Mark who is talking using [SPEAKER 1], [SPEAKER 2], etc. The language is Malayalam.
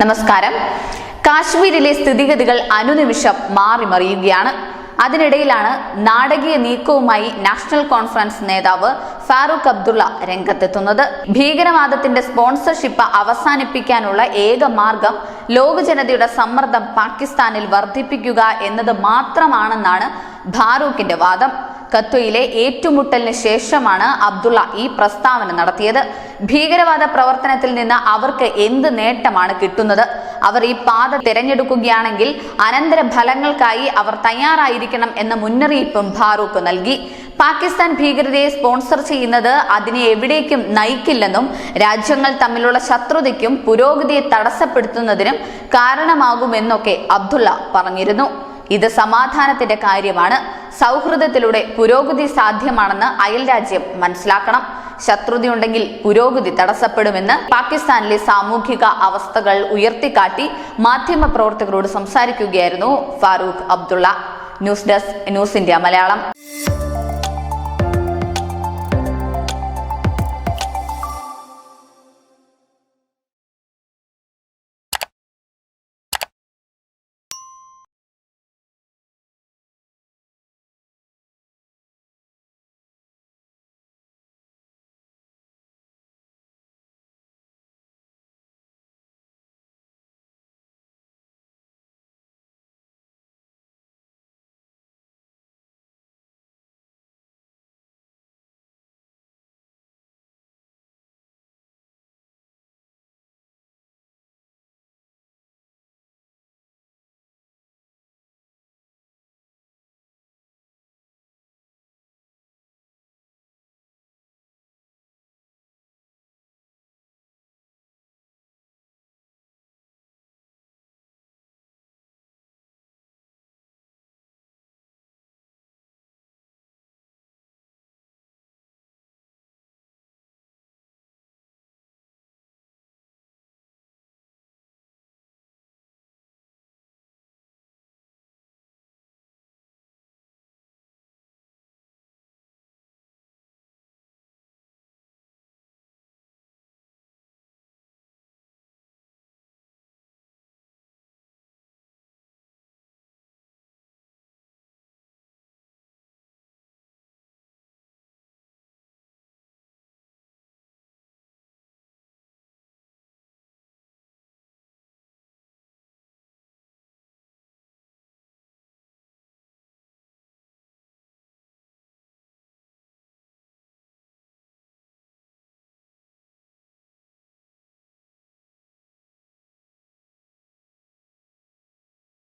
[SPEAKER 1] നമസ്കാരം. കാശ്മീരിലെ സ്ഥിതിഗതികൾ അനുനിമിഷം മാറിമറിയുകയാണ്. അതിനിടയിലാണ് നാടകീയ നീക്കവുമായി നാഷണൽ കോൺഫറൻസ് നേതാവ് ഫാറൂഖ് അബ്ദുള്ള രംഗത്തെത്തുന്നത്. ഭീകരവാദത്തിന്റെ സ്പോൺസർഷിപ്പ് അവസാനിപ്പിക്കാനുള്ള ഏക മാർഗം ലോക ജനതയുടെ സമ്മർദ്ദം പാകിസ്ഥാനിൽ വർദ്ധിപ്പിക്കുക എന്നത് മാത്രമാണെന്നാണ് ഫാറൂഖിന്റെ വാദം. കത്വയിലെ ഏറ്റുമുട്ടലിന് ശേഷമാണ് അബ്ദുള്ള ഈ പ്രസ്താവന നടത്തിയത്. ഭീകരവാദ പ്രവർത്തനത്തിൽ നിന്ന് അവർക്ക് എന്ത് നേട്ടമാണ് കിട്ടുന്നത്? അവർ ഈ പാത തിരഞ്ഞെടുക്കുകയാണെങ്കിൽ അനന്തര ഫലങ്ങൾക്കായി അവർ തയ്യാറായിരിക്കണം എന്ന മുന്നറിയിപ്പും ഫാറൂഖ് നൽകി. പാകിസ്ഥാൻ ഭീകരതയെ സ്പോൺസർ ചെയ്യുന്നത് അതിനെ എവിടേക്കും നയിക്കില്ലെന്നും രാജ്യങ്ങൾ തമ്മിലുള്ള ശത്രുതയ്ക്കും പുരോഗതിയെ തടസ്സപ്പെടുത്തുന്നതിനും കാരണമാകുമെന്നൊക്കെ അബ്ദുള്ള പറഞ്ഞിരുന്നു. ഇത് സമാധാനത്തിന്റെ കാര്യമാണ്. സൗഹൃദത്തിലൂടെ പുരോഗതി സാധ്യമാണെന്ന് അയൽരാജ്യം മനസ്സിലാക്കണം. ശത്രുതയുണ്ടെങ്കിൽ പുരോഗതി തടസ്സപ്പെടുമെന്ന് പാകിസ്ഥാനിലെ സാമൂഹിക അവസ്ഥകൾ ഉയർത്തിക്കാട്ടി മാധ്യമപ്രവർത്തകരോട് സംസാരിക്കുകയായിരുന്നു Farooq Abdullah. News desk, news India Malayalam.